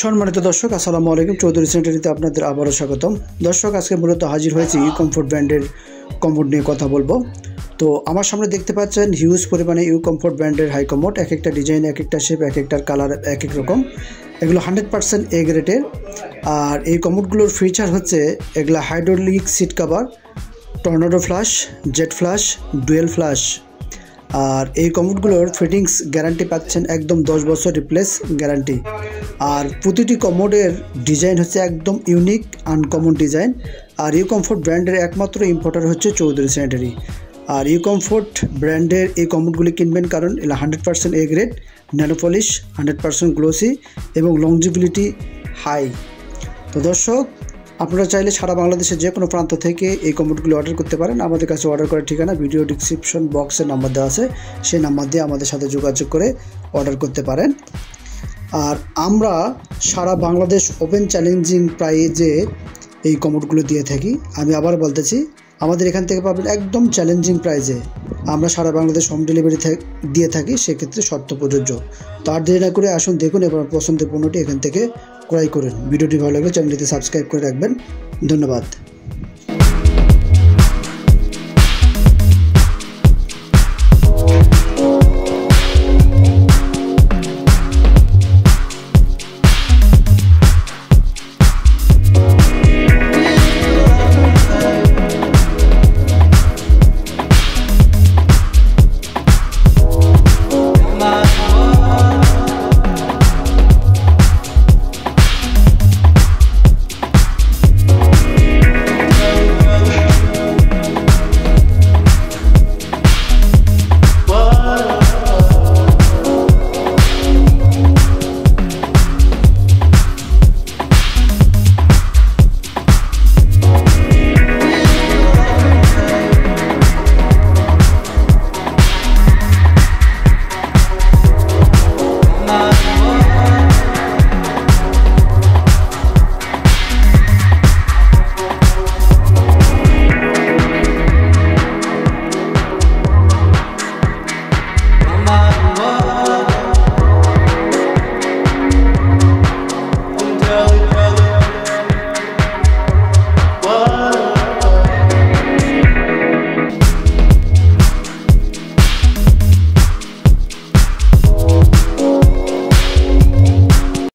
সম্মানিত দর্শক আসসালামু আলাইকুম। চৌধুরী সেন্টারিতে আপনাদের আবারও স্বাগতম। দর্শক আজকে মূলত হাজির হয়েছি ইউকমফোর্ট ব্র্যান্ডের কমোড নিয়ে কথা বলবো। তো আমার সামনে দেখতে পাচ্ছেন হিউজ পরিমাণে ইউকমফোর্ট ব্র্যান্ডের হাই কমোড, এক একটা ডিজাইন, এক একটা শেপ, এক একটার কালার এক এক রকম। এগুলো 100% এ গ্রেডের। আর এই কমোডগুলোর ফিচার হচ্ছে এগুলো hydraulic seat cover, tornado flush, jet flush, dual flush. আর এই কমোডগুলোর ফিটিংস গ্যারান্টি পাচ্ছেন একদম 10 বছর রিপ্লেস গ্যারান্টি। আর প্রতিটি কমোডের ডিজাইন হচ্ছে একদম ইউনিক আনকমন ডিজাইন। আর ইউকমফোর্ট ব্র্যান্ডের একমাত্র ইম্পোর্টার হচ্ছে চৌধুরী স্যানিটারি। আর ইউকমফোর্ট ব্র্যান্ডের এই কমোডগুলি কিনবেন কারণ এগুলো 100% A grade, nano polish, 100% glossy এবং লংজিবিলিটি হাই। তো দর্শক, আপনারা চাইলে সারা বাংলাদেশের যে কোনো প্রান্ত থেকে এই কমোডগুলো অর্ডার করতে পারেন। আমাদের কাছে অর্ডার করার ঠিকানা ভিডিও ডিসক্রিপশন বক্সে নাম্বার দেওয়া আছে, সেই নাম্বার দিয়ে আমাদের সাথে যোগাযোগ করে অর্ডার করতে পারেন। আর আমরা সারা বাংলাদেশ ওপেন চ্যালেঞ্জিং প্রাইজে এই কমোডগুলো দিয়ে থাকি। আমি আবার বলতেছি, আমাদের এখান থেকে পাবেন একদম চ্যালেঞ্জিং প্রাইজে। আমরা সারা বাংলাদেশ হোম ডেলিভারি দিয়ে থাকি, সেক্ষেত্রে শর্ত প্রযোজ্য। তো আর দেরি না করে আসুন, দেখুন এবং পছন্দের পণ্যটি এখান থেকে ক্রয় করুন। ভিডিওটি ভালো লাগলে চ্যানেলটিতে সাবস্ক্রাইব করে রাখবেন। ধন্যবাদ।